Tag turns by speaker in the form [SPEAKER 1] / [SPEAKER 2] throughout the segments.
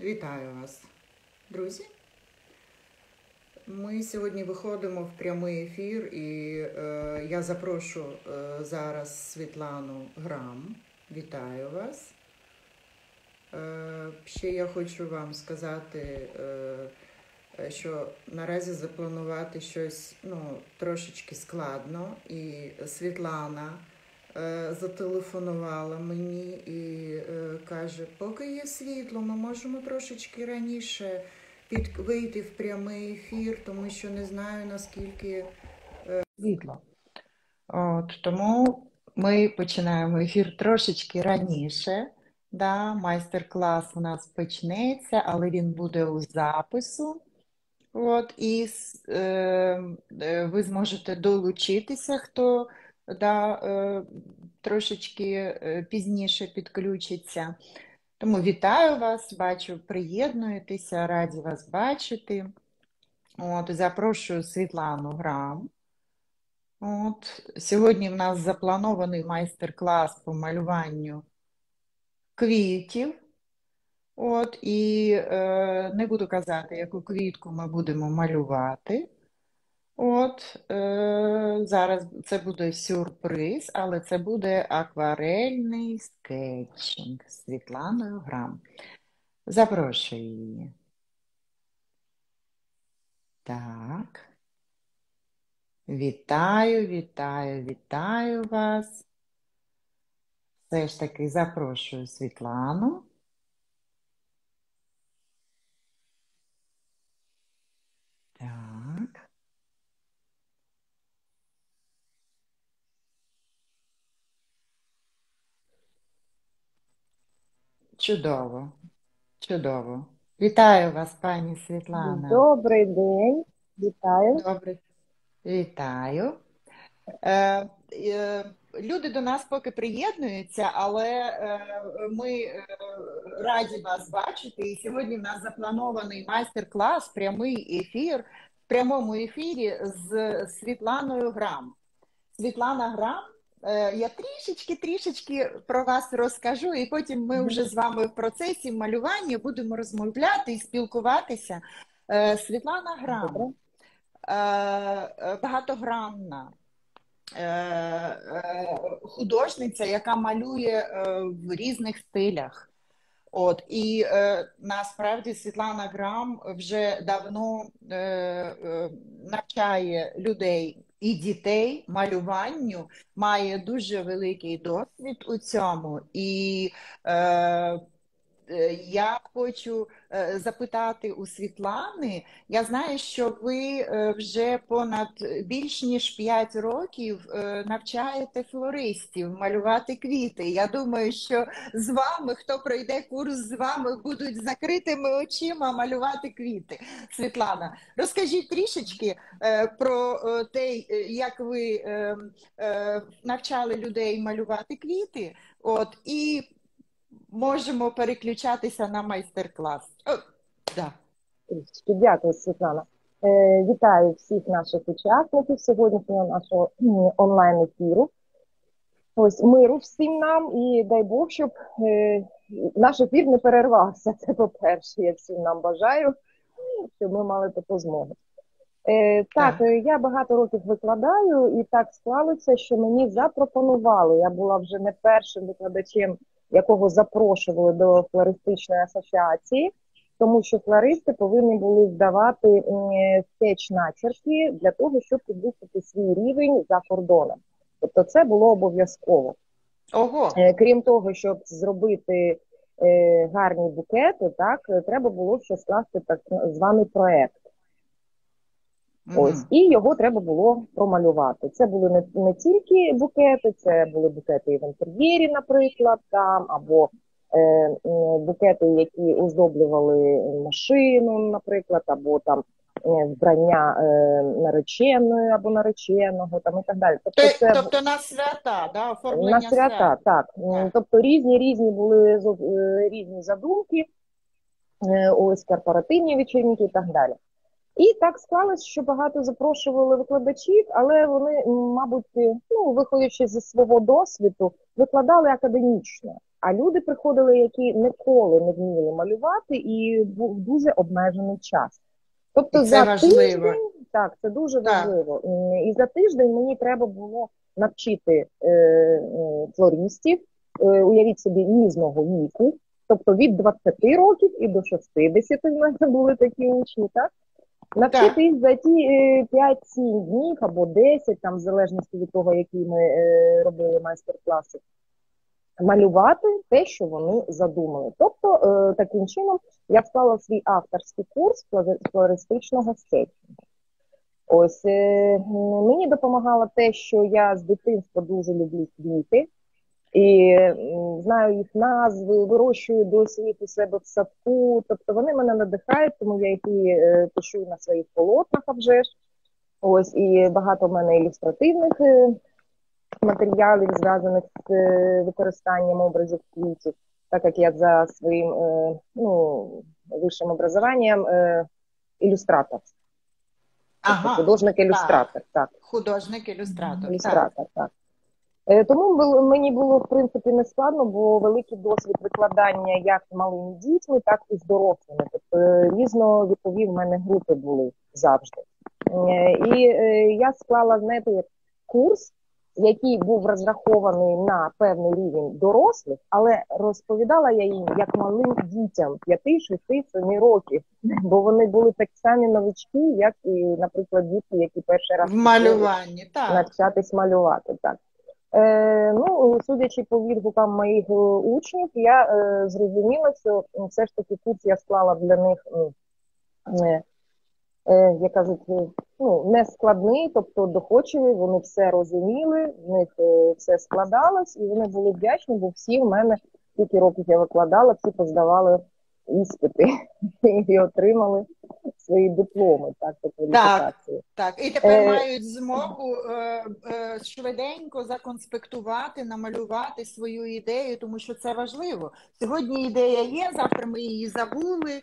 [SPEAKER 1] Вітаю вас, друзі. Ми сьогодні виходимо в прямий ефір, і я запрошу зараз Світлану Грам. Вітаю вас. Ще я хочу вам сказати, що наразі запланувати щось трошечки складно. І Світлана зателефонувала мені і каже, поки є світло, ми можемо трошечки раніше вийти в прямий ефір, тому що не знаю, наскільки світло. Тому ми починаємо ефір трошечки раніше. Да, майстер-клас у нас почнеться, але він буде у запису. І ви зможете долучитися, хто трошечки пізніше підключиться. Тому вітаю вас, бачу, приєднуєтеся, раді вас бачити. Запрошую Світлану Грам. Сьогодні в нас запланований майстер-клас по малюванню квітів. І не буду казати, яку квітку ми будемо малювати. Зараз це буде сюрприз, але це буде акварельний скетчинг з Світланою Грам. Запрошую її. Так. Вітаю вас. Все ж таки запрошую Світлану. Так. Чудово. Вітаю вас, пані Світлана.
[SPEAKER 2] Добрий день, вітаю.
[SPEAKER 1] Добре, вітаю. Люди до нас поки приєднуються, але ми раді вас бачити. І сьогодні в нас запланований майстер-клас, прямий ефір, в прямому ефірі з Світланою Грам. Світлана Грам, я трішечки про вас розкажу, і потім ми вже з вами в процесі малювання будемо розмовляти і спілкуватися. Світлана Грам багатогранна художниця, яка малює в різних стилях. І насправді Світлана Грам вже давно навчає людей і дітей малюванню, має дуже великий досвід у цьому. І я хочу запитати у Світлани, я знаю, що ви вже понад більш ніж 5 років навчаєте флористів малювати квіти. Я думаю, що з вами, хто пройде курс з вами, будуть з закритими очима малювати квіти. Світлана, розкажіть трішечки про те, як ви навчали людей малювати квіти, і можемо переключатися на майстер-клас.
[SPEAKER 2] Дякую, Світлана. Вітаю всіх наших учасників сьогоднішнього нашого онлайн-ефіру. Миру всім нам і дай Бог, щоб наш ефір не перервався. Це по-перше, я всім нам бажаю, щоб ми мали таку змогу. Так, я багато років викладаю, і так склалося, що мені запропонували. Я була вже не першим викладачем, якого запрошували до флористичної асоціації, тому що флористи повинні були здавати скетч-начерки для того, щоб підвищити свій рівень за кордоном. Тобто це було обов'язково.
[SPEAKER 1] Ого.
[SPEAKER 2] Крім того, щоб зробити гарні букети, треба було ще скласти так званий проект. І його треба було промалювати. Це були не тільки букети, це були букети і в інтер'єрі, наприклад, або букети, які оздоблювали машину, наприклад, або там вбрання нареченої або нареченого, і так далі.
[SPEAKER 1] Тобто на свята, оформлення
[SPEAKER 2] на свята, так. Тобто різні були різні задумки, корпоративні вечірники і так далі. І так склалось, що багато запрошували викладачів, але вони, мабуть, ну, виходячи зі свого досвіду, викладали академічно. А люди приходили, які ніколи не вміли малювати, і був дуже обмежений час.
[SPEAKER 1] І
[SPEAKER 2] Тобто
[SPEAKER 1] це
[SPEAKER 2] за
[SPEAKER 1] важливо.
[SPEAKER 2] тиждень, так, це дуже
[SPEAKER 1] Так,
[SPEAKER 2] важливо. І за тиждень мені треба було навчити флористів, уявіть собі, різного віку, тобто від 20 років і до 60 в мене були такі учні, так?
[SPEAKER 1] так.
[SPEAKER 2] Навчити їх за ті 5-7 днів або 10, там, в залежності від того, які ми робили майстер-класи, малювати те, що вони задумали. Тобто, таким чином, я склала свій авторський курс флористичного скетчу. Ось мені допомагало те, що я з дитинства дуже люблю квіти. І знаю їх назви, вирощую досі їх у себе в садку. Тобто вони мене надихають, тому я їх і пишу на своїх полотнах, а вже ж. Ось, і багато в мене ілюстративних матеріалів, зв'язаних з використанням образів квітів, так як я за своїм ну, вищим образованням ілюстратор. Тобто
[SPEAKER 1] Ага, так.
[SPEAKER 2] художник-ілюстратор. Так.
[SPEAKER 1] Художник-ілюстратор. Так.
[SPEAKER 2] Ілюстратор, так. Тому мені було, в принципі, не складно, бо великий досвід викладання як малими дітьми, так і з дорослими. Тобто різновікові в мене групи були завжди. І я склала, знаєте, як курс, який був розрахований на певний рівень дорослих, але розповідала я їм як малим дітям 5, 6, 7 років, бо вони були так самі новички, як і, наприклад, діти, які перший раз
[SPEAKER 1] В малюванні, так.
[SPEAKER 2] навчатись малювати. Так. Ну, судячи по відгукам моїх учнів, я зрозуміла, що все ж таки курс я склала для них, як кажуть, ну, не складний, тобто доходчивий, вони все розуміли, в них все складалось, і вони були вдячні, бо всі в мене, скільки років я викладала, всі поздавали іспити і отримали свої дипломи, так, по кваліфікації.
[SPEAKER 1] Так. І тепер мають змогу швиденько законспектувати, намалювати свою ідею, тому що це важливо. Сьогодні ідея є, завтра ми її забули.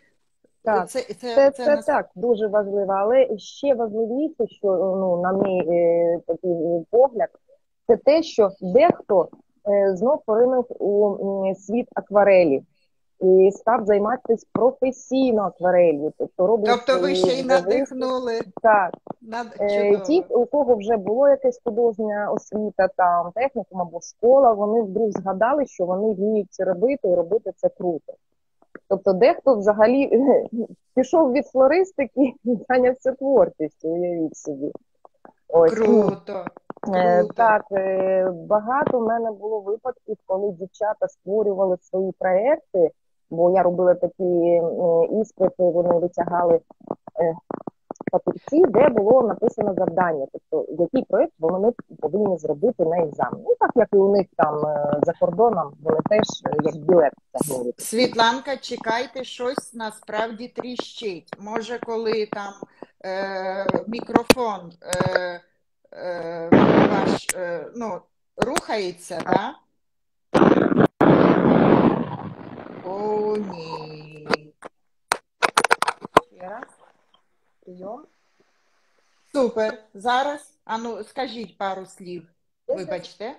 [SPEAKER 2] Так, це так, дуже важливо, але ще важливіше, що, ну, на мій такий погляд, це те, що дехто знов поринув у світ акварелі і став займатися професійно акварелью.
[SPEAKER 1] Тобто ви ще й надихнули.
[SPEAKER 2] Так. Ті, у кого вже було якась художня освіта, там, технікум або школа, вони вдруг згадали, що вони вміють це робити і робити це круто. Тобто дехто взагалі пішов від флористики і зайнявся творчістю, уявіть собі. Ось.
[SPEAKER 1] Круто.
[SPEAKER 2] Так, багато в мене було випадків, коли дівчата створювали свої проекти, бо я робила такі іспити, вони витягали папірці, де було написано завдання, тобто який проєкт вони повинні зробити на екзамен. Ну, так як і у них там за кордоном, вони теж як білет тягнули.
[SPEAKER 1] Світланка, чекайте, щось насправді тріщить. Може, коли там мікрофон ваш ну, рухається, да? О, ні.
[SPEAKER 2] Ще раз. Прийом.
[SPEAKER 1] Супер. Зараз, ану, скажіть пару слів. Вибачте.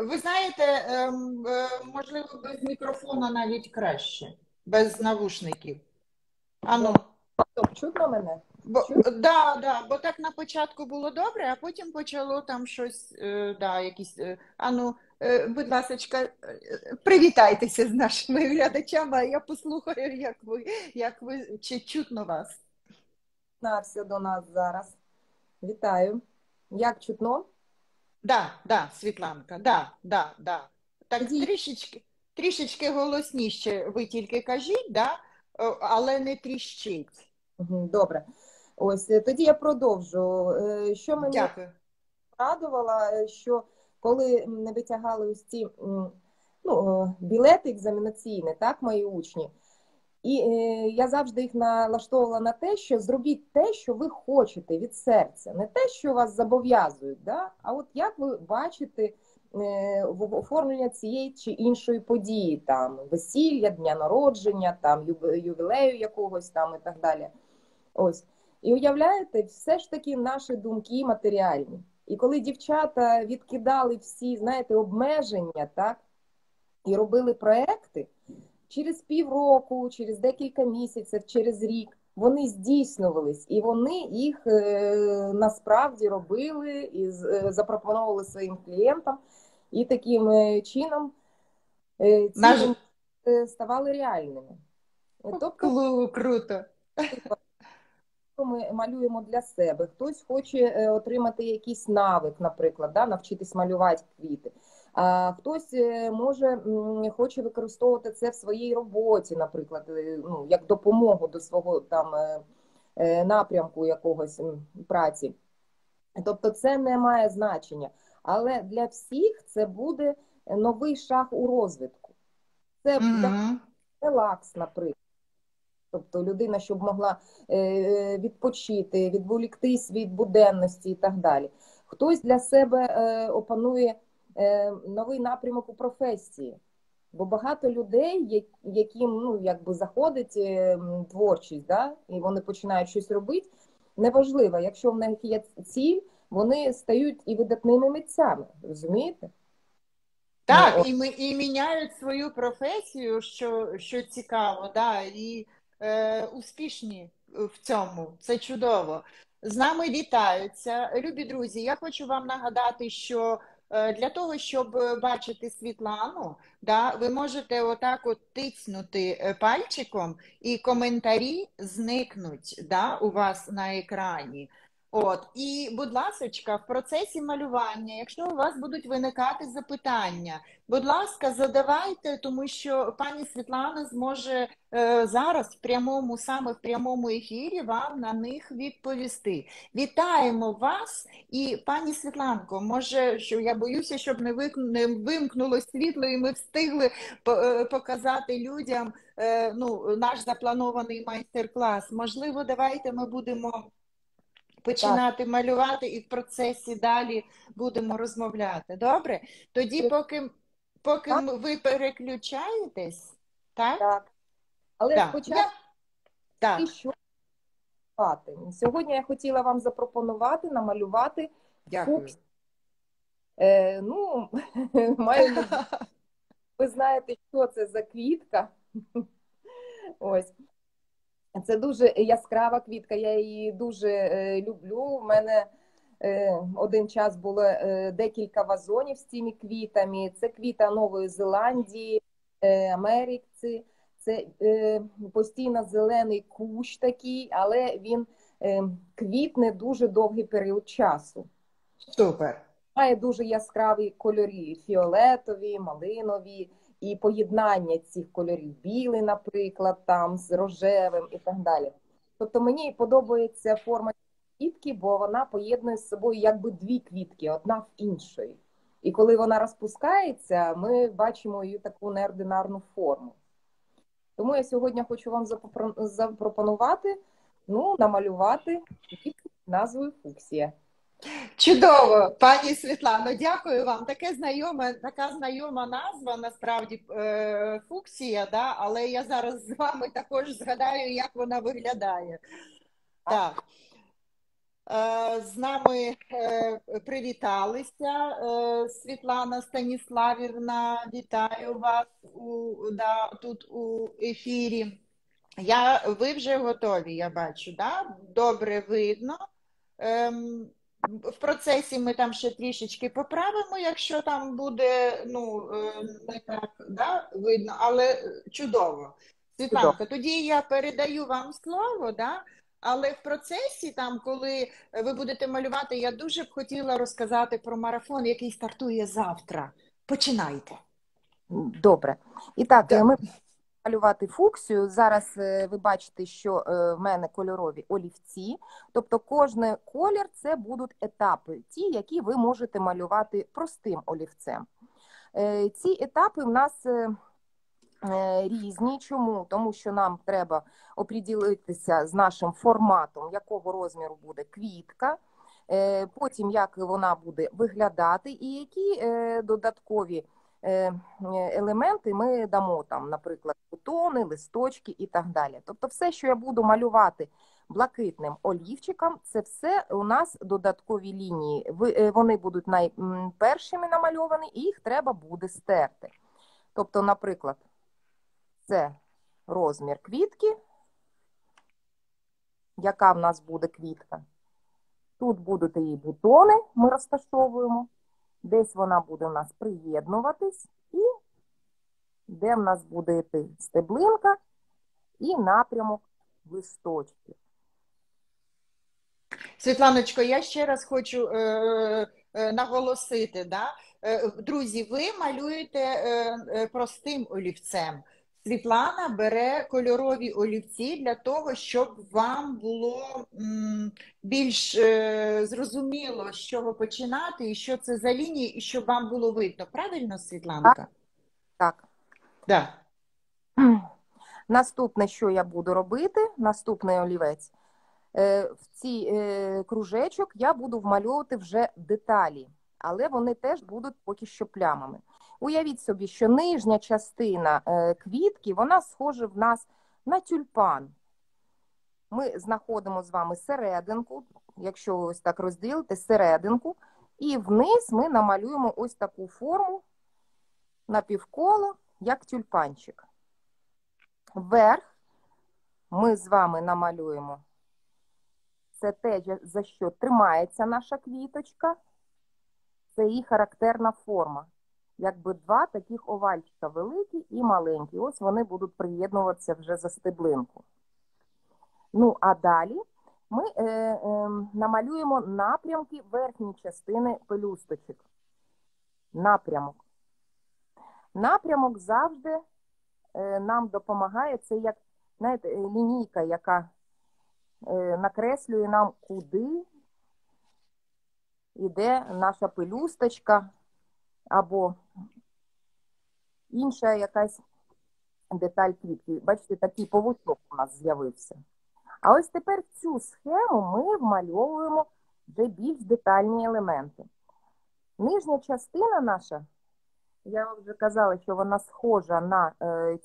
[SPEAKER 1] Ви знаєте, можливо, без мікрофона навіть краще, без навушників. Ану.
[SPEAKER 2] Чутно мене?
[SPEAKER 1] Бо так на початку було добре, а потім почало там щось, якісь, ану, будь ласка, привітайтеся з нашими глядачами, а я послухаю, як ви, чи чутно вас.
[SPEAKER 2] Нався до нас зараз. Вітаю. Як чутно?
[SPEAKER 1] Да, Світланка, да. Так трішечки голосніше ви тільки кажіть, да, але не тріщить.
[SPEAKER 2] Добре. Ось, тоді я продовжу. Що мені радувало, що коли не витягали ось ці білети екзаменаційні, так, мої учні, і я завжди їх налаштовувала на те, що зробіть те, що ви хочете від серця. Не те, що вас зобов'язують, да? А от як ви бачите в оформлення цієї чи іншої події, там весілля, дня народження, там ювілею якогось там і так далі. Ось. І уявляєте, все ж таки наші думки матеріальні. І коли дівчата відкидали всі, знаєте, обмеження, так, і робили проекти, через півроку, через декілька місяців, через рік, вони здійснювались, і вони їх насправді робили і запропонували своїм клієнтам, і таким чином
[SPEAKER 1] Наш...
[SPEAKER 2] ці ставали реальними. Тобто
[SPEAKER 1] Круто.
[SPEAKER 2] ми малюємо для себе. Хтось хоче отримати якийсь навик, наприклад, да, навчитись малювати квіти. А хтось хоче використовувати це в своїй роботі, наприклад, ну, як допомогу до свого там напрямку якогось праці. Тобто це не має значення. Але для всіх це буде новий шаг у розвитку. Це релакс, наприклад. Тобто людина, щоб могла відпочити, відволіктись від буденності і так далі. Хтось для себе опанує новий напрямок у професії. Бо багато людей, яким ну, якби заходить творчість, да, і вони починають щось робити, неважливо, якщо в них є ціль, вони стають і видатними митцями, розумієте?
[SPEAKER 1] Так, і міняють свою професію, що цікаво, да, і успішні в цьому. Це чудово. З нами вітаються. Любі друзі, я хочу вам нагадати, що для того, щоб бачити Світлану, да, ви можете отак от тицнути пальчиком, і коментарі зникнуть, да, у вас на екрані. От, і, будь ласочка, в процесі малювання, якщо у вас будуть виникати запитання, будь ласка, задавайте, тому що пані Світлана зможе зараз саме в прямому ефірі вам на них відповісти. Вітаємо вас і пані Світланко, може, що я боюся, щоб не вимкнуло світло і ми встигли показати людям ну, наш запланований майстер-клас. Можливо, давайте ми будемо починати малювати і в процесі далі будемо розмовляти. Добре? Тоді, поки ви переключаєтесь, так?
[SPEAKER 2] Так. Але
[SPEAKER 1] Так.
[SPEAKER 2] спочатку що сьогодні я хотіла вам запропонувати намалювати фукс. Ну, маю надію, ви знаєте, що це за квітка. Ось. Це дуже яскрава квітка, я її дуже люблю. У мене один час було декілька вазонів з цими квітами. Це квіта Нової Зеландії, Америки. Це постійно зелений кущ такий, але він квітне дуже довгий період часу.
[SPEAKER 1] Супер.
[SPEAKER 2] Має дуже яскраві кольори, фіолетові, малинові, і поєднання цих кольорів, білий, наприклад, там з рожевим і так далі. Тобто мені подобається форма квітки, бо вона поєднує з собою якби дві квітки, одна в іншої. І коли вона розпускається, ми бачимо її таку неординарну форму. Тому я сьогодні хочу вам запропонувати, ну, намалювати назвою фуксія.
[SPEAKER 1] Чудово, пані Світлано, дякую вам. Така знайома назва, насправді, фуксія, да? Але я зараз з вами також згадаю, як вона виглядає. Так. З нами привіталися. Світлана Станіславівна, вітаю вас тут у ефірі. Ви вже готові, я бачу, да? Добре видно. В процесі ми там ще трішечки поправимо, якщо там буде, ну, не так, да, видно, але чудово. Світланка, тоді я передаю вам слово, да? Але в процесі, там, коли ви будете малювати, я дуже б хотіла розказати про марафон, який стартує завтра. Починайте.
[SPEAKER 2] Добре. І так, ми малювати фуксію. Зараз ви бачите, що в мене кольорові олівці. Тобто кожен колір – це будуть етапи, ті, які ви можете малювати простим олівцем. Ці етапи в нас різні. Чому? Тому що нам треба оприділитися з нашим форматом, якого розміру буде квітка.
[SPEAKER 3] Потім як вона буде виглядати і які додаткові елементи ми дамо, там, наприклад, бутони, листочки і так далі. Тобто все, що я буду малювати блакитним олівчиком, це все у нас додаткові лінії. Вони будуть найпершими намальовані, і їх треба буде стерти. Тобто, наприклад, це розмір квітки. Яка в нас буде квітка? Тут будуть її бутони, ми розташовуємо. Десь вона буде у нас приєднуватись. І де в нас буде йти стеблинка і напрямок листочків.
[SPEAKER 1] Світланочко, я ще раз хочу наголосити, да? Друзі, ви малюєте простим олівцем. Світлана бере кольорові олівці для того, щоб вам було більш зрозуміло, з чого починати, і що це за лінії, і щоб вам було видно. Правильно, Світланка?
[SPEAKER 3] Так.
[SPEAKER 1] Да.
[SPEAKER 3] Наступне, що я буду робити, наступний олівець. В цей кружечок я буду вмальовувати вже деталі, але вони теж будуть поки що плямами. Уявіть собі, що нижня частина квітки, вона схожа в нас на тюльпан. Ми знаходимо з вами серединку, якщо ось так розділити, серединку, і вниз ми намалюємо ось таку форму напівколо, як тюльпанчик. Вверх ми з вами намалюємо. Це те, за що тримається наша квіточка. Це її характерна форма. Якби два таких овальчика, великі і маленькі. Ось вони будуть приєднуватися вже за стеблинку. Ну, а далі ми намалюємо напрямки верхньої частини пелюсточок. Напрямок. Напрямок завжди нам допомагає. Це як, знаєте, лінійка, яка накреслює нам, куди йде наша пелюсточка або інша якась деталь квітки. Бачите, такий поводок у нас з'явився. А ось тепер в цю схему ми вмальовуємо вже більш детальні елементи. Нижня частина наша, я вам вже казала, що вона схожа на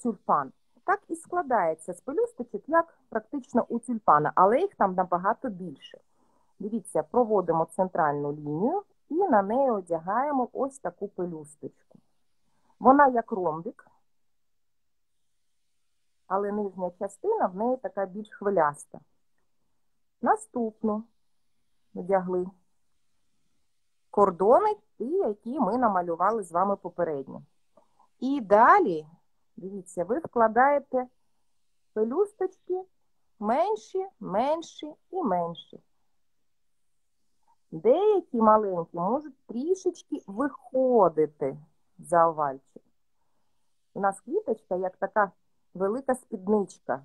[SPEAKER 3] тюльпан, так і складається з пелюсточок, як практично у тюльпана, але їх там набагато більше. Дивіться, проводимо центральну лінію і на неї одягаємо ось таку пелюсточку. Вона як ромбик, але нижня частина в неї така більш хвиляста. Наступну одягли кордони, ті, які ми намалювали з вами попередньо. І далі, дивіться, ви вкладаєте пелюсточки менші, менші і менші. Деякі маленькі можуть трішечки виходити за овальчик. У нас квіточка як така велика спідничка.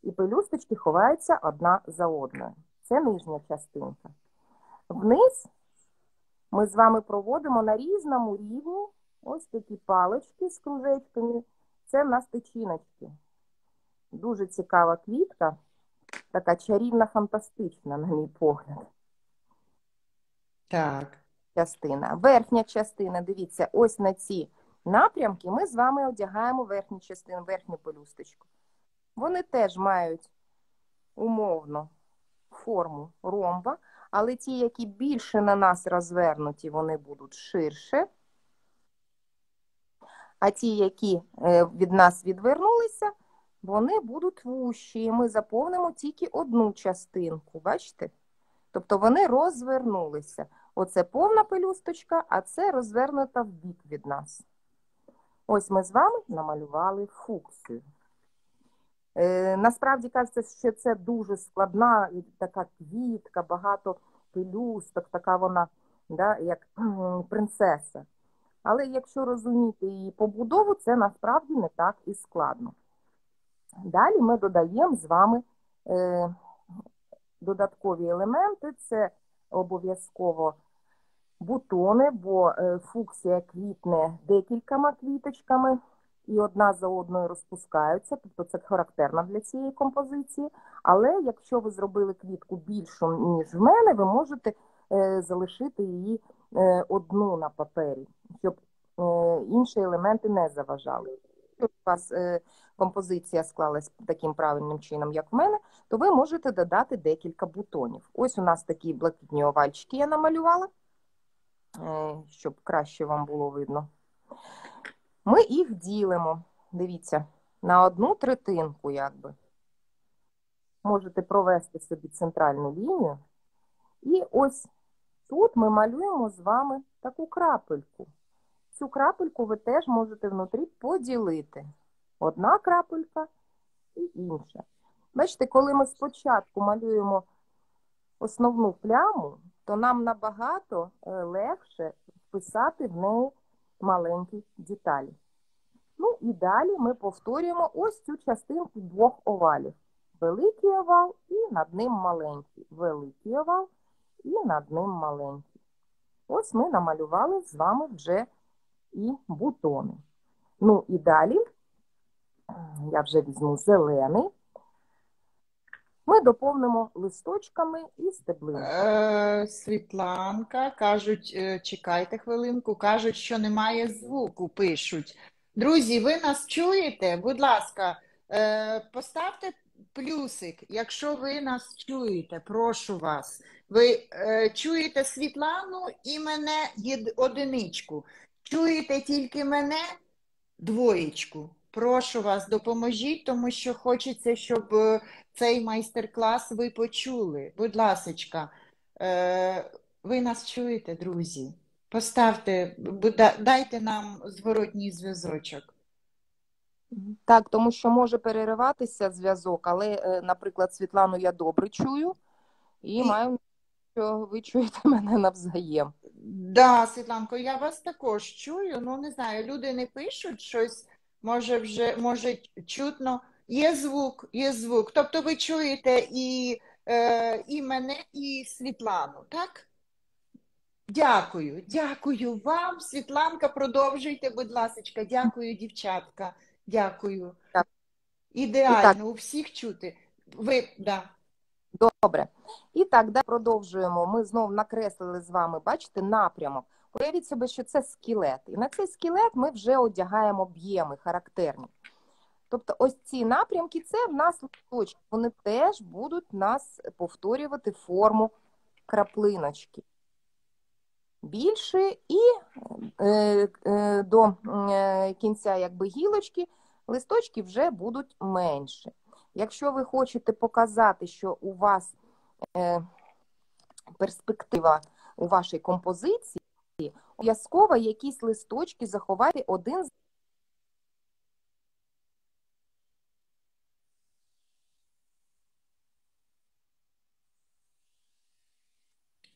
[SPEAKER 3] І пелюсточки ховаються одна за одною. Це нижня частинка. Вниз ми з вами проводимо на різному рівні ось такі палички з кружечками. Це в нас тичиночки. Дуже цікава квітка, така чарівна, фантастична, на мій погляд.
[SPEAKER 1] Так.
[SPEAKER 3] Частина. Верхня частина, дивіться, ось на ці напрямки ми з вами одягаємо верхню частину, верхню пелюсточку. Вони теж мають умовно форму ромба, але ті, які більше на нас розвернуті, вони будуть ширше. А ті, які від нас відвернулися, вони будуть вущі. І ми заповнимо тільки одну частинку, бачите? Тобто вони розвернулися. Оце повна пелюсточка, а це розвернута вбік від нас. Ось ми з вами намалювали фуксію. Насправді кажеться, що це дуже складна така квітка, багато пелюсток, така вона, да, як принцеса. Але якщо розуміти її побудову, це насправді не так і складно. Далі ми додаємо з вами додаткові елементи. Це обов'язково бутони, бо фуксія квітне декількома квіточками. і одна за одною розпускаються, тобто це характерно для цієї композиції. Але якщо ви зробили квітку більшу, ніж в мене, ви можете залишити її одну на папері, щоб інші елементи не заважали. Якщо у вас композиція склалась таким правильним чином, як в мене, то ви можете додати декілька бутонів. Ось у нас такі блакитні овальчики я намалювала, щоб краще вам було видно. Ми їх ділимо, дивіться, на одну третинку, якби. Можете провести собі центральну лінію. І ось тут ми малюємо з вами таку крапельку. Цю крапельку ви теж можете внутрі поділити. Одна крапелька і інша. Бачите, коли ми спочатку малюємо основну пляму, то нам набагато легше вписати в неї маленькі деталі. Ну і далі ми повторюємо ось цю частинку двох овалів. Великий овал і над ним маленький. Великий овал і над ним маленький. Ось ми намалювали з вами вже і бутони. Ну і далі, я вже візьму зелений, ми доповнимо листочками і стеблинками.
[SPEAKER 1] Світланка, кажуть, чекайте хвилинку, кажуть, що немає звуку, пишуть. Друзі, ви нас чуєте? Будь ласка, поставте плюсик, якщо ви нас чуєте, прошу вас. Ви чуєте Світлану і мене одиничку. Чуєте тільки мене двоєчку. Прошу вас, допоможіть, тому що хочеться, щоб цей майстер-клас ви почули. Будь ласочка, ви нас чуєте, друзі? Поставте, дайте нам зворотній зв'язочок.
[SPEAKER 3] Так, тому що може перериватися зв'язок, але, наприклад, Світлану я добре чую і маю, що ви чуєте мене навзаєм.
[SPEAKER 1] Да, Світланко, я вас також чую, ну не знаю, люди не пишуть щось, може чутно. Є звук, є звук. Тобто ви чуєте і мене, і Світлану, так? Дякую вам, Світланка, продовжуйте, будь ласочка. Дякую, дівчатка, дякую.
[SPEAKER 3] Так.
[SPEAKER 1] Ідеально, у всіх чути. Ви, да.
[SPEAKER 3] Добре. І так, далі продовжуємо. Ми знову накреслили з вами, бачите, напрямок. Уявіть собі, що це скелет. І на цей скелет ми вже одягаємо об'єми характерні. Тобто ось ці напрямки, це в нас листочки. Вони теж будуть нас повторювати форму краплиночки. Більше і до кінця якби гілочки листочки вже будуть менше. Якщо ви хочете показати, що у вас перспектива у вашій композиції, обов'язково якісь листочки заховайте один з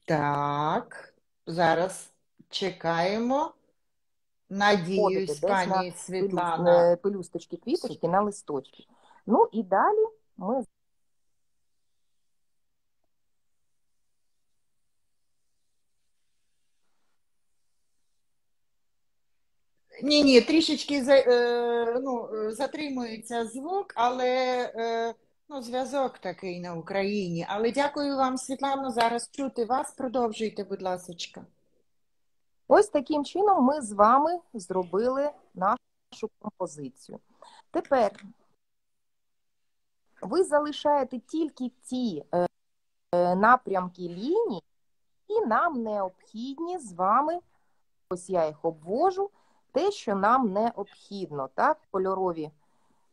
[SPEAKER 1] Так, зараз чекаємо. Надіюсь, пані Світлана.
[SPEAKER 3] Пелюсточки, квіточки на листочки. Ну і далі ми...
[SPEAKER 1] Ні, трішечки затримується звук, але зв'язок такий на Україні. Але дякую вам, Світлано, зараз чути вас. Продовжуйте, будь ласочка.
[SPEAKER 3] Ось таким чином ми з вами зробили нашу композицію. Тепер ви залишаєте тільки ті напрямки ліній, і нам необхідні з вами, ось я їх обвожу, те, що нам необхідно, так, кольорові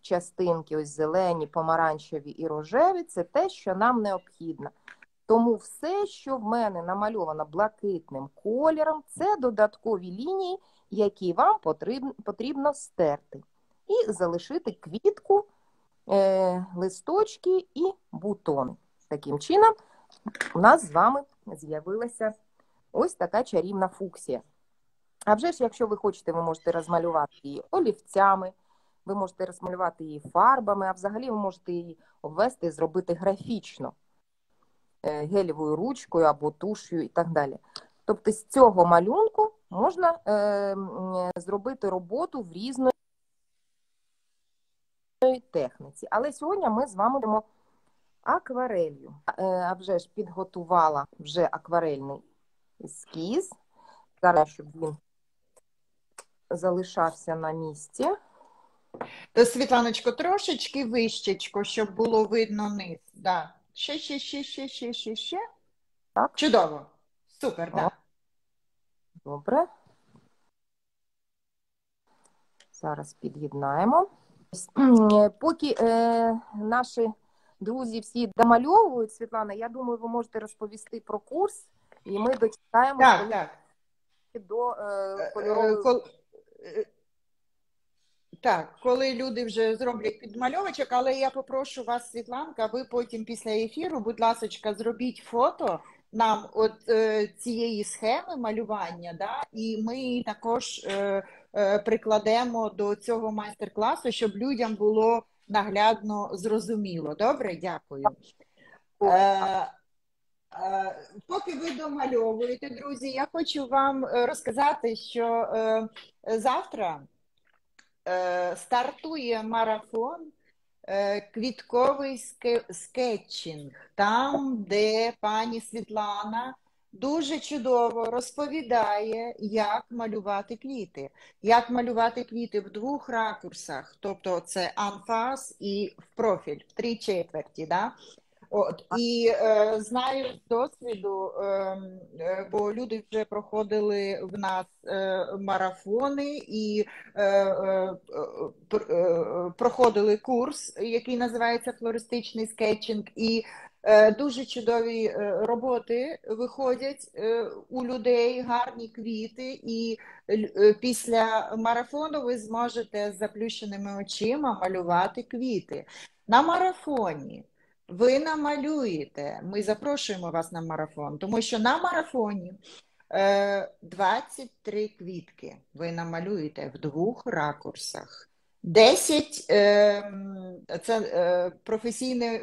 [SPEAKER 3] частинки, ось зелені, помаранчеві і рожеві, це те, що нам необхідно. Тому все, що в мене намальовано блакитним кольором, це додаткові лінії, які вам потрібно стерти. І залишити квітку, листочки і бутони. Таким чином, у нас з вами з'явилася ось така чарівна фуксія. А вже ж, якщо ви хочете, ви можете розмалювати її олівцями, ви можете розмалювати її фарбами, а взагалі ви можете її обвести і зробити графічно, гелєвою ручкою або туш'ю і так далі. Тобто з цього малюнку можна зробити роботу в різної техніці. Але сьогодні ми з вами будемо акварелью. А вже ж підготувала вже акварельний ескіз. Зараз, щоб він залишався на місці.
[SPEAKER 1] Світланочко, трошечки вищечко, щоб було видно низ. Да. Ще.
[SPEAKER 3] Так.
[SPEAKER 1] Чудово. Супер, так.
[SPEAKER 3] Добре. Зараз під'єднаємо. Поки наші друзі всі домальовують, Світлана, я думаю, ви можете розповісти про курс, і ми дочекаємо до кольорової...
[SPEAKER 1] Так, коли люди вже зроблять підмальовочок, але я попрошу вас, Світланка, ви потім після ефіру, будь ласочка, зробіть фото нам от цієї схеми малювання, да? І ми також прикладемо до цього майстер-класу, щоб людям було наглядно зрозуміло. Добре? Дякую. Поки ви домальовуєте, друзі, я хочу вам розказати, що завтра стартує марафон квітковий скетчинг, там, де пані Світлана дуже чудово розповідає, як малювати квіти. Як малювати квіти в двох ракурсах, тобто це анфас і в профіль, в 3/4, да? От, і знаю з досвіду, бо люди вже проходили в нас марафони і проходили курс, який називається флористичний скетчинг, і дуже чудові роботи виходять у людей, гарні квіти, і після марафону ви зможете з заплющеними очима малювати квіти. На марафоні ви намалюєте, ми запрошуємо вас на марафон, тому що на марафоні 23 квітки ви намалюєте в двох ракурсах. 10, це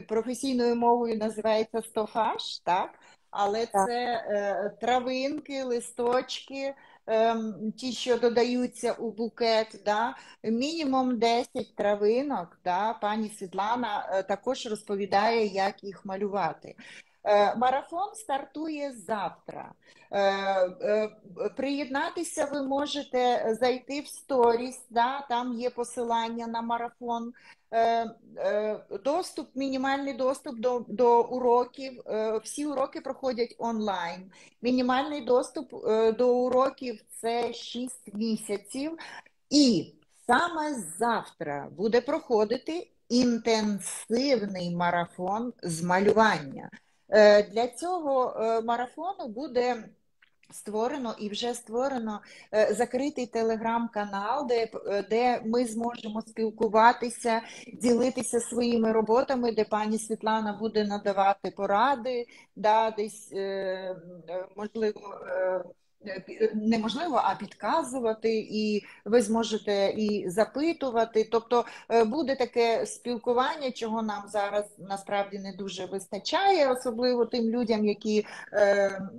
[SPEAKER 1] професійною мовою називається стофаж, так? Але це травинки, листочки, ті, що додаються у букет, да? Мінімум 10 травинок, да? Пані Світлана також розповідає, як їх малювати. Марафон стартує завтра. Приєднатися ви можете зайти в сторіс, да? Там є посилання на марафон. Доступ, мінімальний доступ до уроків. Всі уроки проходять онлайн. Мінімальний доступ до уроків – це 6 місяців. І саме завтра буде проходити інтенсивний марафон з малювання. Для цього марафону буде створено і вже створено закритий телеграм-канал, де ми зможемо спілкуватися, ділитися своїми роботами, де пані Світлана буде надавати поради, да, десь, можливо, неможливо, а підказувати, і ви зможете і запитувати. Тобто буде таке спілкування, чого нам зараз насправді не дуже вистачає, особливо тим людям, які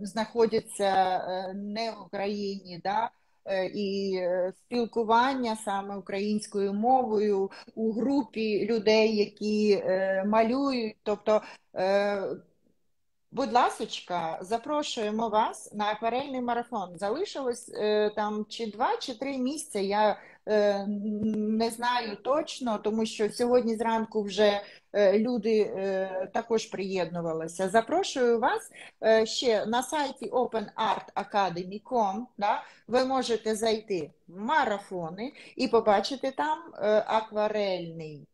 [SPEAKER 1] знаходяться не в Україні, да? І спілкування саме українською мовою у групі людей, які малюють. Тобто будь ласочка, запрошуємо вас на акварельний марафон. Залишилось там чи 2, чи 3 місця, я не знаю точно, тому що сьогодні зранку вже люди також приєднувалися. Запрошую вас ще на сайті openartacademy.com, да, ви можете зайти в марафони і побачити там акварельний,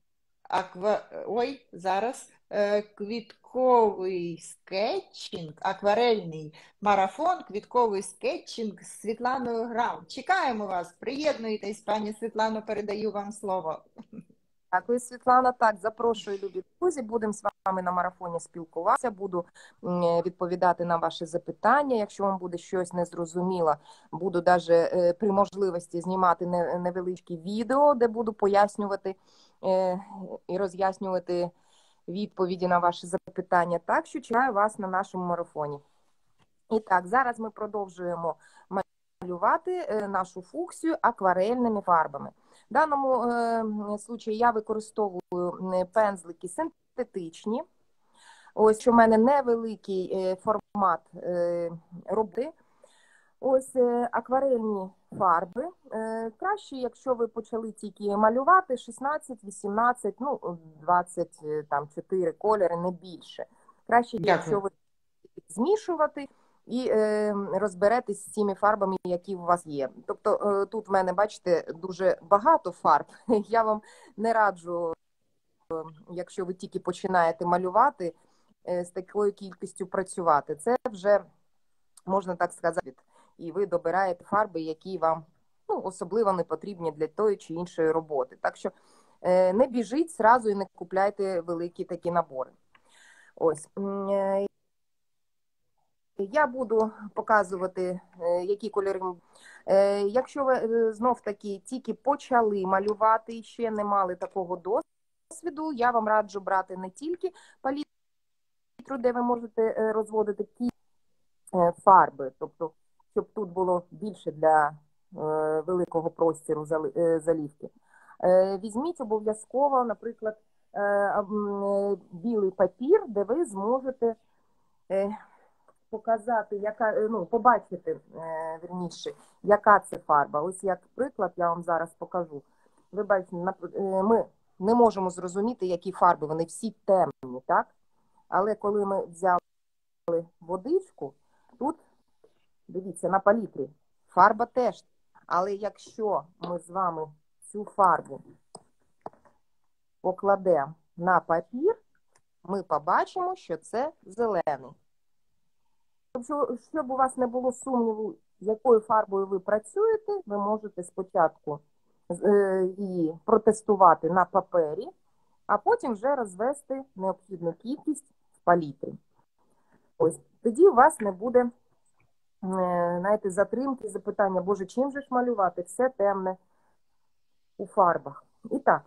[SPEAKER 1] квітковий скетчинг, акварельний марафон, квітковий скетчинг з Світланою Грам. Чекаємо вас, приєднуйтесь, пані Світлано, передаю вам слово.
[SPEAKER 3] Дякую, Світлана. Так, запрошую, любі друзі, будемо з вами на марафоні спілкуватися, буду відповідати на ваші запитання. Якщо вам буде щось незрозуміло, буду навіть при можливості знімати невеличкі відео, де буду пояснювати і роз'яснювати відповіді на ваші запитання. Так що чекаю вас на нашому марафоні. І так, зараз ми продовжуємо малювати нашу фуксію акварельними фарбами. В даному случаї я використовую пензлики синтетичні. Ось у мене невеликий формат роботи. Ось акварельні фарби. Краще, якщо ви почали тільки малювати 16, 18, ну 24 кольори, не більше. Краще, якщо ви змішувати і розберетесь з цими фарбами, які у вас є. Тобто тут в мене, бачите, дуже багато фарб. Я вам не раджу, якщо ви тільки починаєте малювати, з такою кількістю працювати. Це вже, можна так сказати, і ви добираєте фарби, які вам особливо не потрібні для тої чи іншої роботи. Так що не біжіть зразу і не купляйте великі такі набори. Ось. Я буду показувати, які кольори. Якщо ви знов-таки тільки почали малювати і ще не мали такого досвіду, я вам раджу брати не тільки палітру, де ви можете розводити ті фарби, тобто, щоб тут було більше для великого простіру залівки. Візьміть обов'язково, наприклад, білий папір, де ви зможете показати, побачити, вірніше, яка це фарба. Ось як приклад я вам зараз покажу. Ви бачите, ми не можемо зрозуміти, які фарби, вони всі темні, так? Але коли ми взяли водичку, тут, дивіться, на палітрі, фарба теж. Але якщо ми з вами цю фарбу покладемо на папір, ми побачимо, що це зелений. Тобто, щоб у вас не було сумніву, якою фарбою ви працюєте, ви можете спочатку її протестувати на папері, а потім вже розвести необхідну кількість в палітрі. Ось, тоді у вас не буде, знаєте, затримки, запитання, боже, чим же ж малювати? Все темне у фарбах. І так,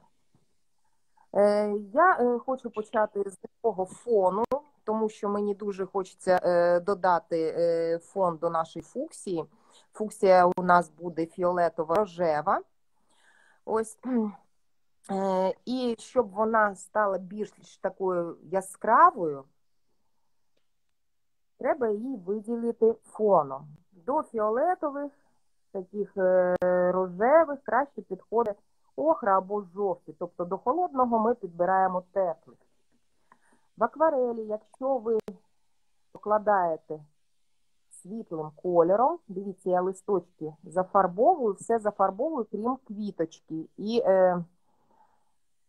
[SPEAKER 3] я хочу почати з такого фону, тому що мені дуже хочеться додати фон до нашої фуксії. Фуксія у нас буде фіолетово-рожева. Ось. І щоб вона стала більш такою яскравою, треба її виділити фоном. До фіолетових, таких рожевих, краще підходить охра або жовті. Тобто до холодного ми підбираємо теплий. В акварелі, якщо ви покладаєте світлим кольором, дивіться, я листочки зафарбовую, все зафарбовую, крім квіточки і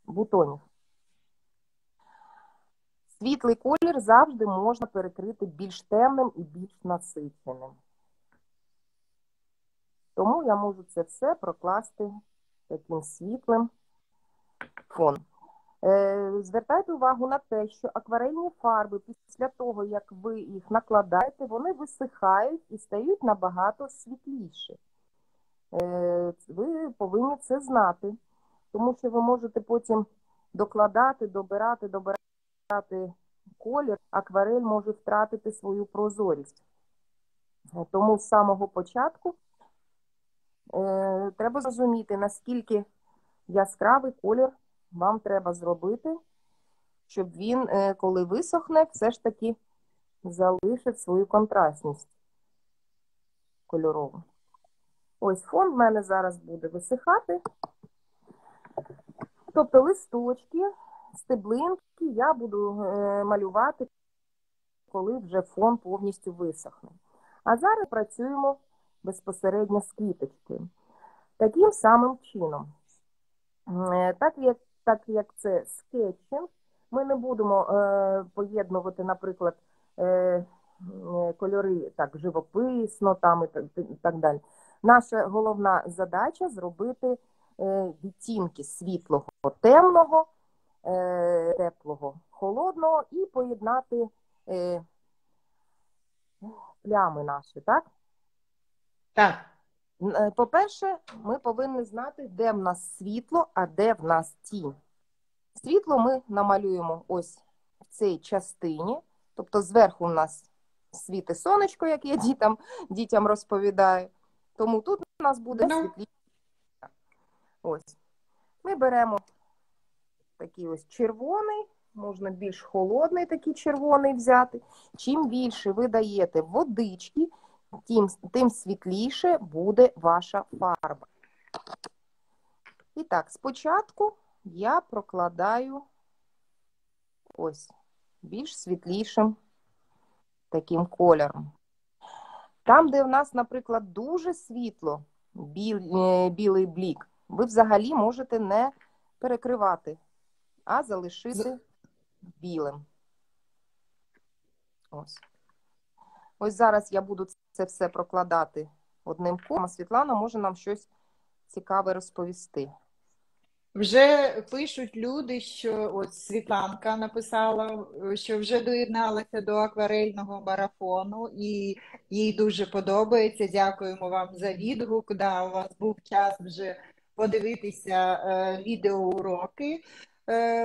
[SPEAKER 3] бутонів. Світлий колір завжди можна перекрити більш темним і більш насиченим. Тому я можу це все прокласти таким світлим фоном. Звертайте увагу на те, що акварельні фарби після того, як ви їх накладаєте, вони висихають і стають набагато світліші. Ви повинні це знати, тому що ви можете потім докладати, добирати колір, акварель може втратити свою прозорість. Тому з самого початку треба зрозуміти, наскільки яскравий колір вам треба зробити, щоб він, коли висохне, все ж таки залишив свою контрастність кольорову. Ось фон в мене зараз буде висихати. Тобто листочки, стеблинки я буду малювати, коли вже фон повністю висохне. А зараз працюємо безпосередньо з квіточкою. Таким самим чином. Так як це скетчинг, ми не будемо поєднувати, наприклад, кольори так живописно там, і так далі. Наша головна задача зробити відтінки світлого, темного, теплого, холодного і поєднати плями наші, так?
[SPEAKER 1] Так.
[SPEAKER 3] По-перше, ми повинні знати, де в нас світло, а де в нас тінь. Світло ми намалюємо ось в цій частині, тобто зверху в нас світить сонечко, як я дітям розповідаю, тому тут у нас буде світліше. Ось. Ми беремо такий ось червоний, можна більш холодний такий червоний взяти. Чим більше ви даєте водички, тим світліше буде ваша фарба. І так, спочатку я прокладаю ось більш світлішим таким кольором. Там, де в нас, наприклад, дуже світло, білий блік, ви взагалі можете не перекривати, а залишити білим. Ось зараз я буду це все прокладати одним колом, а Світлана може нам щось цікаве розповісти.
[SPEAKER 1] Вже пишуть люди, що от Світланка написала, що вже доєдналася до акварельного марафону і їй дуже подобається. Дякуємо вам за відгук. Да, у вас був час вже подивитися відеоуроки,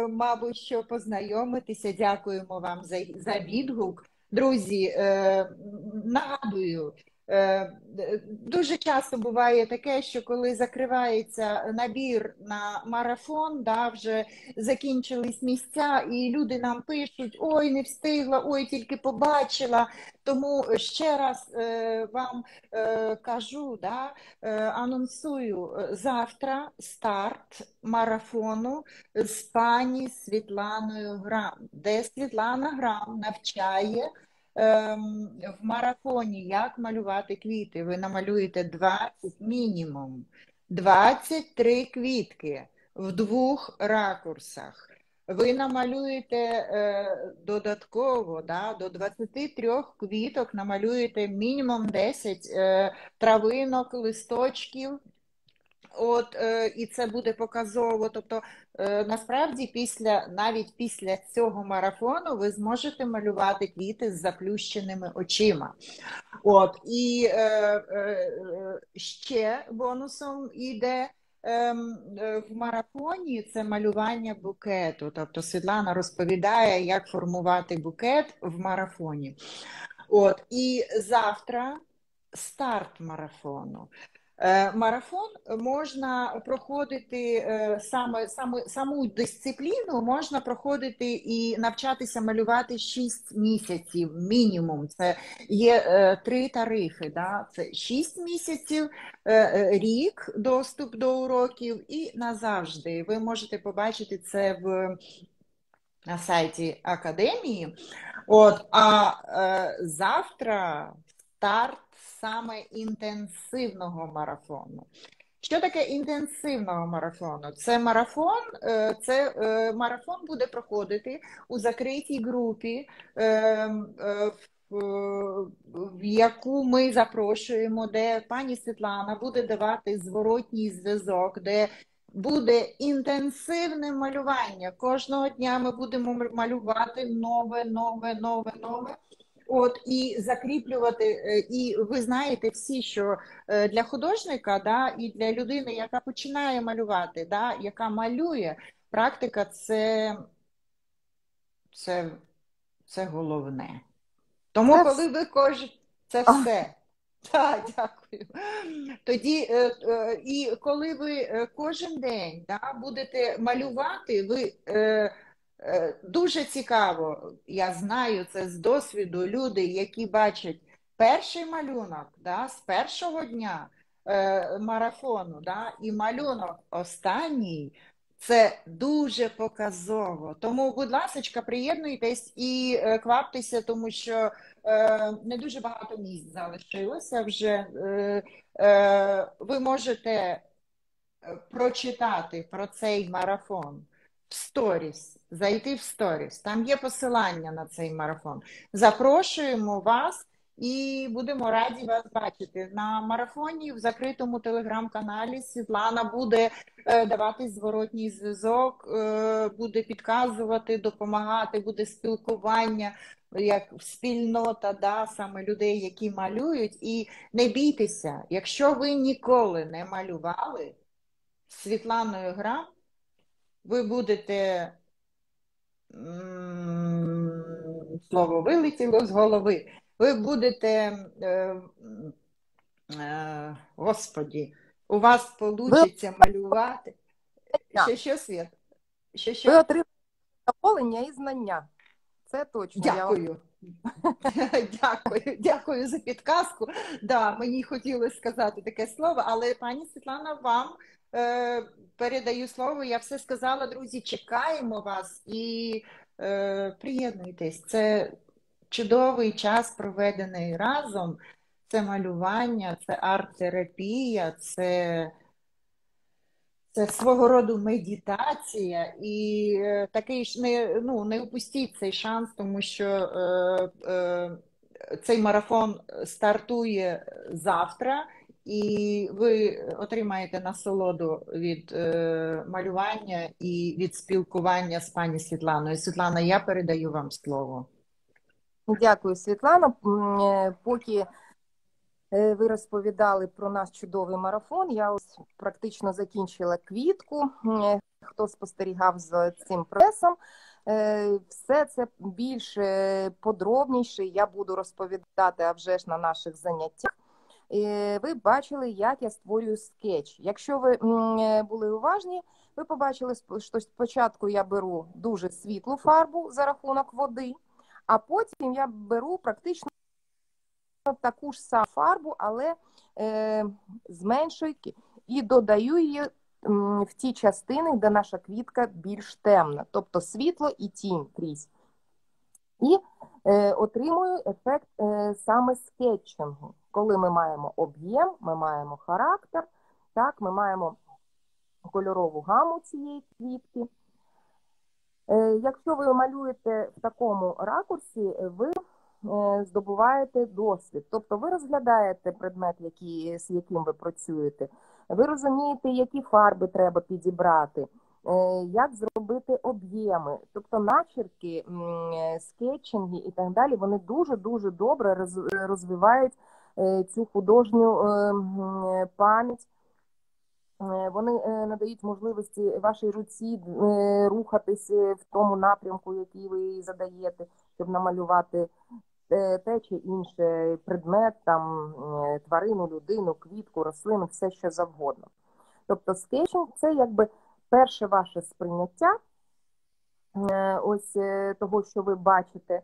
[SPEAKER 1] мабуть, що познайомитися. Дякуємо вам за відгук. Друзі, нагадую, дуже часто буває таке, що коли закривається набір на марафон, да, вже закінчились місця, і люди нам пишуть: ой, не встигла, ой, тільки побачила. Тому ще раз вам кажу, да, анонсую, завтра старт марафону з пані Світланою Грам, де Світлана Грам навчає в марафоні, як малювати квіти. Ви намалюєте 20, мінімум 23 квітки в 2 ракурсах. Ви намалюєте додатково, да, до 23 квіток намалюєте мінімум 10 травинок, листочків. І це буде показово. Тобто, насправді, навіть після цього марафону ви зможете малювати квіти з заплющеними очима. І ще бонусом йде в марафоні це малювання букету. Тобто Світлана розповідає, як формувати букет в марафоні. І завтра старт марафону. Марафон можна проходити, саму дисципліну можна проходити і навчатися малювати 6 місяців мінімум. Це є 3 тарифи. Да? Це 6 місяців, рік, доступ до уроків і назавжди. Ви можете побачити це на сайті Академії. Завтра старт саме інтенсивного марафону. Що таке інтенсивного марафону? Це марафон буде проходити у закритій групі, в яку ми запрошуємо, де пані Світлана буде давати зворотній зв'язок, де буде інтенсивне малювання. Кожного дня ми будемо малювати нове. І закріплювати, і ви знаєте всі, що для художника, да, і для людини, яка починає малювати, да, яка малює, практика це головне. Тому коли ви це все. Так, дякую. Тоді, і коли ви кожен день, да, будете малювати, ви дуже цікаво, я знаю це з досвіду, люди, які бачать перший малюнок, да, з першого дня марафону, да, і малюнок останній, це дуже показово. Тому, будь ласка, приєднуйтесь і кваптеся, тому що не дуже багато місць залишилося вже. Ви можете прочитати про цей марафон в сторіс, зайти в сторіс. Там є посилання на цей марафон. Запрошуємо вас і будемо раді вас бачити. На марафоні в закритому телеграм-каналі Світлана буде давати зворотній зв'язок, буде підказувати, допомагати, буде спілкування, як спільнота, да, саме людей, які малюють. І не бійтеся, якщо ви ніколи не малювали з Світланою Грам, ви будете, слово вилетіло з голови, ви будете, Господі, у вас вийде малювати. Що, Світ?
[SPEAKER 3] Ви отримаєте задоволення і знання. Це точно.
[SPEAKER 1] Дякую. Дякую за підказку. Да, мені хотілося сказати таке слово, але пані Світлана, вам передаю слово. Я все сказала, друзі, чекаємо вас і приєднуйтесь. Це чудовий час, проведений разом. Це малювання, це арт-терапія, це свого роду медитація, і такий ж не упустіть цей шанс, тому що цей марафон стартує завтра, і ви отримаєте насолоду від малювання і від спілкування з пані Світланою. Світлана, я передаю вам слово.
[SPEAKER 3] Дякую, Світлана. Поки ви розповідали про наш чудовий марафон, я ось практично закінчила квітку. Хто спостерігав за цим процесом, все це більш подробніше я буду розповідати, а вже ж на наших заняттях. Ви бачили, як я створюю скетч. Якщо ви були уважні, ви побачили, що спочатку я беру дуже світлу фарбу за рахунок води, а потім я беру практично таку ж саму фарбу, але зменшую і додаю її в ті частини, де наша квітка більш темна, тобто світло і тінь крізь. І отримую ефект саме скетчингу. Коли ми маємо об'єм, ми маємо характер, так, ми маємо кольорову гаму цієї квітки. Якщо ви малюєте в такому ракурсі, ви здобуваєте досвід. Тобто ви розглядаєте предмет, з яким ви працюєте, ви розумієте, які фарби треба підібрати, як зробити об'єми. Тобто начерки, скетчинги і так далі, вони дуже-дуже добре розвивають цю художню пам'ять. Вони надають можливості вашій руці рухатись в тому напрямку, який ви задаєте, щоб намалювати те чи інше предмет, там, тварину, людину, квітку, рослину, все що завгодно. Тобто скетчинг – це якби перше ваше сприйняття ось того, що ви бачите,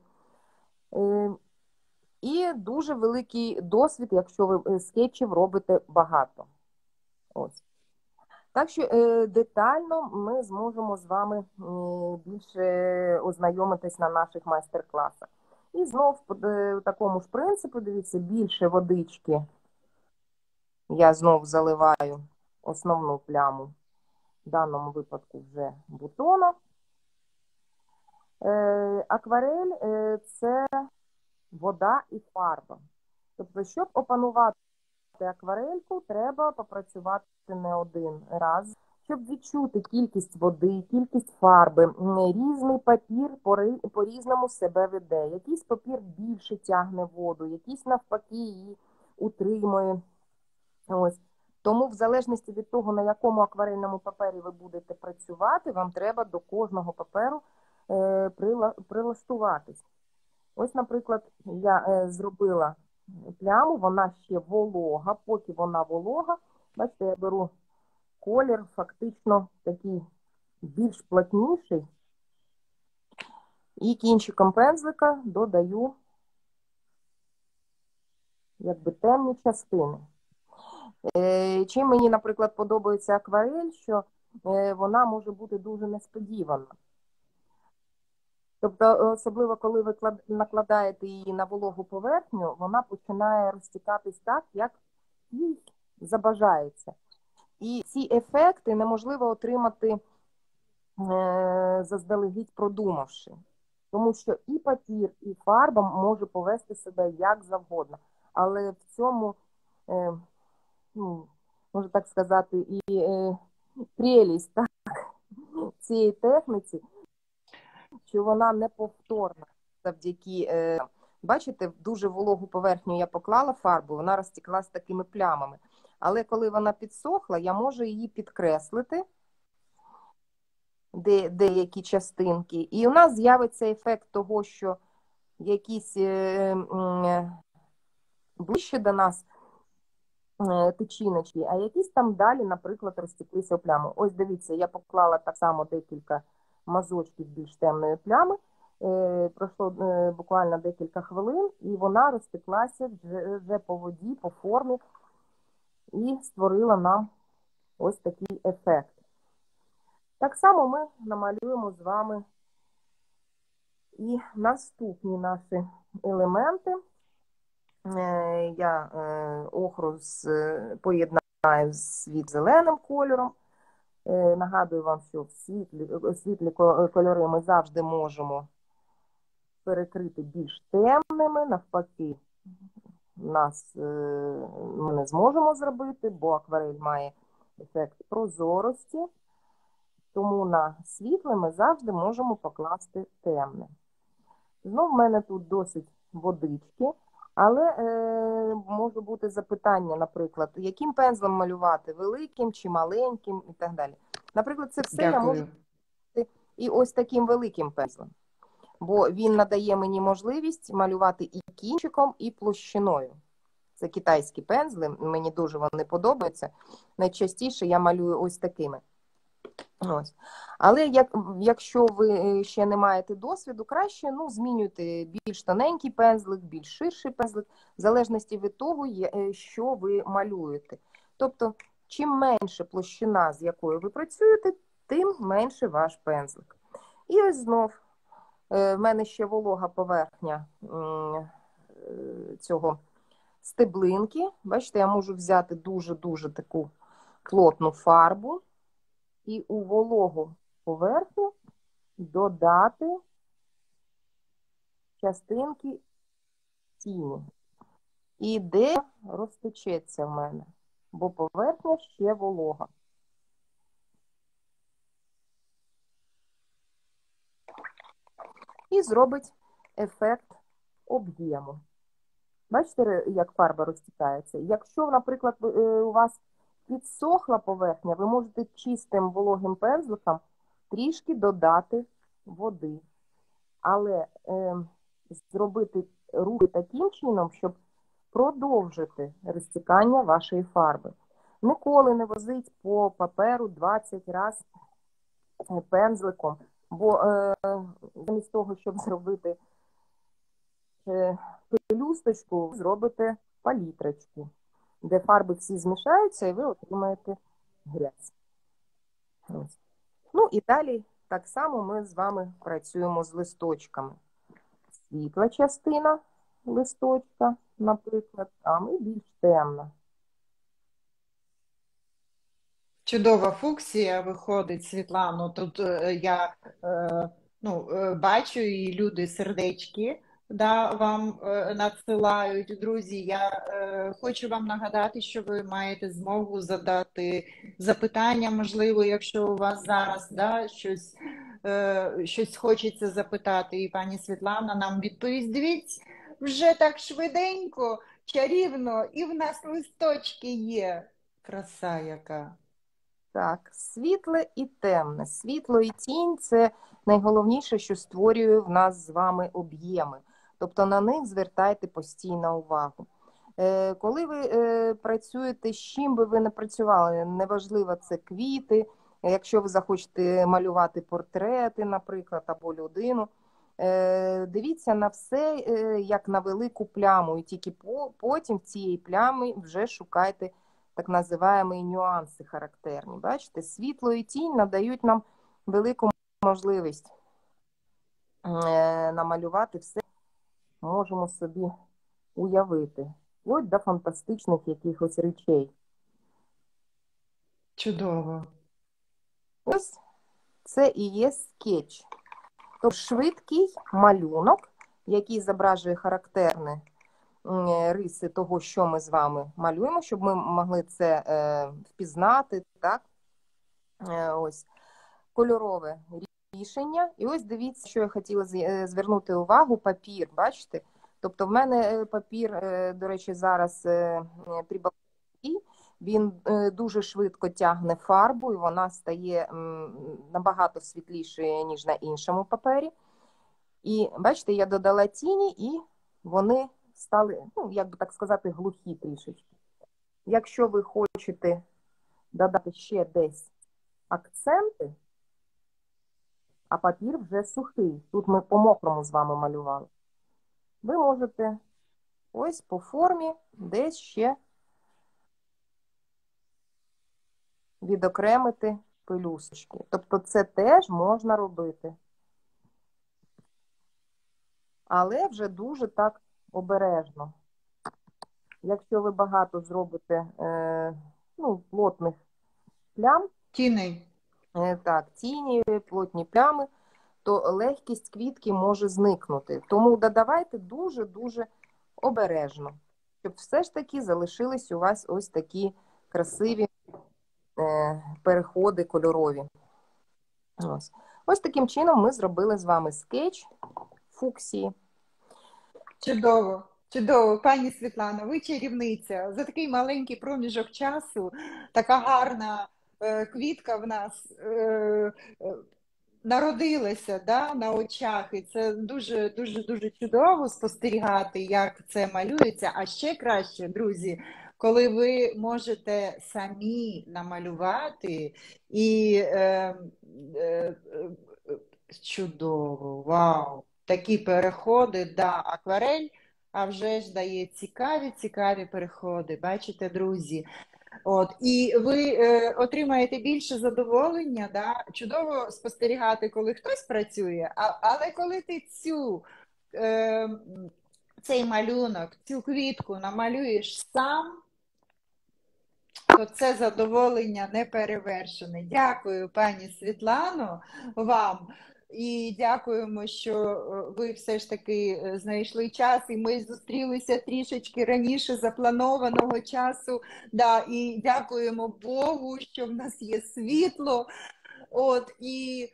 [SPEAKER 3] і дуже великий досвід, якщо ви скетчів робите багато. Ось. Так що детально ми зможемо з вами більше ознайомитись на наших майстер-класах. І знов по такому ж принципу, дивіться, більше водички я знов заливаю основну пляму, в даному випадку вже бутона. Акварель – це вода і фарба. Тобто, щоб опанувати акварельку, треба попрацювати не один раз, щоб відчути кількість води, кількість фарби. Різний папір по-різному себе веде. Якийсь папір більше тягне воду, якийсь навпаки її утримує. Ось. Тому в залежності від того, на якому акварельному папері ви будете працювати, вам треба до кожного паперу прилаштуватись. Ось, наприклад, я зробила пляму, вона ще волога, поки вона волога, бачите, я беру колір фактично такий більш плотніший і кінчиком пензлика додаю якби темні частини. Чим мені, наприклад, подобається акварель, що вона може бути дуже несподівана. Тобто, особливо, коли ви накладаєте її на вологу поверхню, вона починає розтікатись так, як їй забажається. І ці ефекти неможливо отримати заздалегідь продумавши. Тому що і папір, і фарба може повести себе як завгодно. Але в цьому, можна так сказати, і прелість так, цієї техніці, що вона неповторна завдяки, бачите, в дуже вологу поверхню я поклала фарбу, вона розтеклась такими плямами. Але коли вона підсохла, я можу її підкреслити, деякі частинки, і у нас з'явиться ефект того, що якісь ближче до нас тичиночки, а якісь там далі, наприклад, розтеклися в пляму. Ось дивіться, я поклала так само декілька мазочків більш темної плями. Пройшло буквально декілька хвилин, і вона розтеклася вже по воді, по формі, і створила нам ось такий ефект. Так само ми намалюємо з вами і наступні наші елементи. Я охру поєднаю з світ-зеленим кольором. Нагадую вам, що світлі кольори ми завжди можемо перекрити більш темними. Навпаки, ми не зможемо зробити, бо акварель має ефект прозорості. Тому на світле ми завжди можемо покласти темне. Знов в мене тут досить водички, але може бути запитання, наприклад, яким пензлем малювати, великим чи маленьким і так далі. Наприклад, це все
[SPEAKER 1] Дякую.
[SPEAKER 3] я можу малювати і ось таким великим пензлем, бо він надає мені можливість малювати і кінчиком, і площиною. Це китайські пензли, мені дуже вони подобаються. Найчастіше я малюю ось такими. Ось. Але якщо ви ще не маєте досвіду, краще змінюйте більш тоненький пензлик, більш ширший пензлик, в залежності від того, що ви малюєте. Тобто, чим менше площина, з якою ви працюєте, тим менше ваш пензлик. І ось знов, в мене ще волога поверхня цього стеблинки. Бачите, я можу взяти дуже-дуже таку плотну фарбу і у вологу поверхню додати частинки тіні. І де розтечеться в мене, бо поверхня ще волога. І зробить ефект об'єму. Бачите, як фарба розтікається? Якщо, наприклад, у вас підсохла поверхня, ви можете чистим вологим пензликом трішки додати води. Але зробити рухи таким чином, щоб продовжити розтікання вашої фарби. Ніколи не возіть по паперу 20 разів пензликом, бо замість того, щоб зробити пелюсточку, ви зробите палітрочку, де фарби всі змішаються і ви отримаєте грязь. Ось. Ну і далі так само ми з вами працюємо з листочками. Світла частина листочка, наприклад, там і більш темна.
[SPEAKER 1] Чудова фуксія виходить, Світлано. Тут я бачу, і люди сердечки вам надсилають. Друзі, я хочу вам нагадати, що ви маєте змогу задати запитання, можливо, якщо у вас зараз щось хочеться запитати, і пані Світлана нам відповість. Дивіться, вже так швиденько, чарівно, і в нас листочки є. Краса яка.
[SPEAKER 3] Так, світле і темне. Світло і тінь – це найголовніше, що створює в нас з вами об'єми. Тобто на них звертайте постійно увагу. Коли ви працюєте, з чим би ви не працювали, неважливо, це квіти, якщо ви захочете малювати портрети, наприклад, або людину, дивіться на все, як на велику пляму, і тільки потім в цієї плями вже шукайте так називаємо нюанси характерні. Бачите, світло і тінь надають нам велику можливість намалювати все, можемо собі уявити, вплоть до фантастичних якихось речей.
[SPEAKER 1] Чудово.
[SPEAKER 3] Ось це і є скетч. Тобто швидкий малюнок, який зображує характерне риси того, що ми з вами малюємо, щоб ми могли це впізнати, так? Ось кольорове рішення. І ось дивіться, що я хотіла звернути увагу, папір, бачите? Тобто в мене папір, до речі, зараз прибалкий, він дуже швидко тягне фарбу, і вона стає набагато світлішою, ніж на іншому папері. І бачите, я додала тіні, і вони стали, як би так сказати, глухі трішечки. Якщо ви хочете додати ще десь акценти, а папір вже сухий, тут ми по-мокрому з вами малювали, ви можете ось по формі десь ще відокремити пелюсточки. Тобто це теж можна робити. Але вже дуже так обережно. Якщо ви багато зробите плотних плям,
[SPEAKER 1] Тіни.
[SPEAKER 3] тіні, плотні плями, то легкість квітки може зникнути. Тому додавайте дуже-дуже обережно, щоб все ж таки залишились у вас ось такі красиві переходи кольорові. Ось таким чином ми зробили з вами скетч фуксії.
[SPEAKER 1] Чудово, чудово. Пані Світлано, ви чарівниця. За такий маленький проміжок часу така гарна квітка в нас народилася, да, на очах. І це дуже чудово спостерігати, як це малюється. А ще краще, друзі, коли ви можете самі намалювати і чудово, вау! Такі переходи, да, акварель, а вже ж дає цікаві переходи, бачите, друзі. От, і ви отримаєте більше задоволення, да? Чудово спостерігати, коли хтось працює, але коли ти цей малюнок, цю квітку намалюєш сам, то це задоволення неперевершене. Дякую, пані Світлано, вам. І дякуємо, що ви все ж таки знайшли час, і ми зустрілися трішечки раніше запланованого часу. Да, і дякуємо Богу, що в нас є світло. От, і,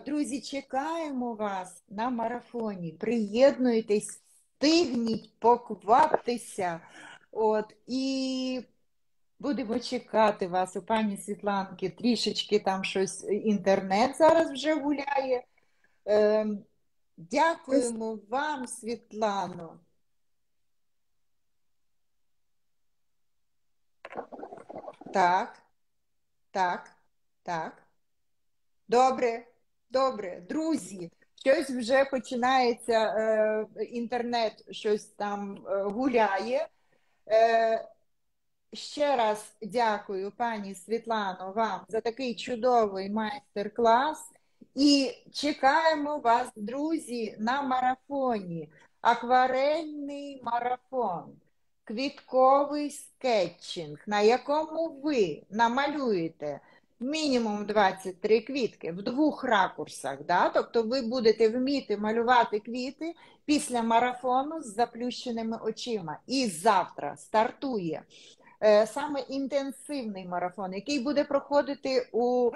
[SPEAKER 1] друзі, чекаємо вас на марафоні. Приєднуйтесь, встигніть, покваптеся. От, і будемо чекати вас у пані Світланки. Трішечки там щось, інтернет зараз вже гуляє. Дякуємо вам, Світлано. Так. Добре. Друзі, щось вже починається, інтернет щось там гуляє. Ще раз дякую, пані Світлано, вам за такий чудовий майстер-клас. І чекаємо вас, друзі, на марафоні. Акварельний марафон, квітковий скетчинг, на якому ви намалюєте мінімум 23 квітки в 2 ракурсах. Да? Тобто ви будете вміти малювати квіти після марафону з заплющеними очима. І завтра стартує саме інтенсивний марафон, який буде проходити у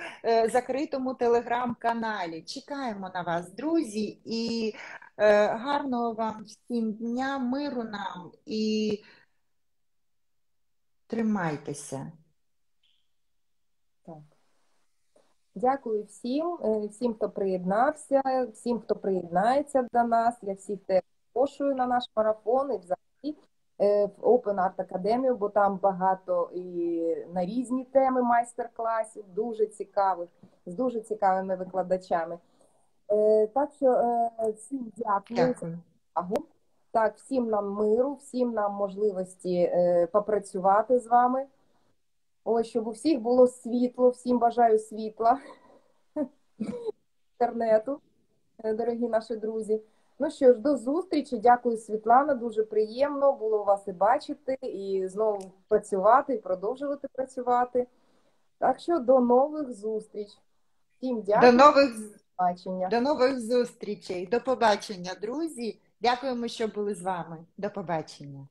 [SPEAKER 1] закритому телеграм-каналі. Чекаємо на вас, друзі, і гарного вам всім дня, миру нам і тримайтеся.
[SPEAKER 3] Так. Дякую всім, хто приєднався, всім, хто приєднається до нас. Я всіх теж запрошую на наш марафон і взагалі в Open Art Academy, бо там багато і на різні теми майстер-класів, дуже цікавих, з дуже цікавими викладачами. Так що всім дякую за увагу. Так, всім нам миру, всім нам можливості попрацювати з вами. Ось, щоб у всіх було світло, всім бажаю світла інтернету, дорогі наші друзі. Ну що ж, до зустрічі. Дякую, Світлана, дуже приємно було вас і бачити, і знову працювати, і продовжувати працювати. Так що до нових зустріч. Всім дякую.
[SPEAKER 1] До нових зустрічей. До побачення, друзі. Дякуємо, що були з вами. До побачення.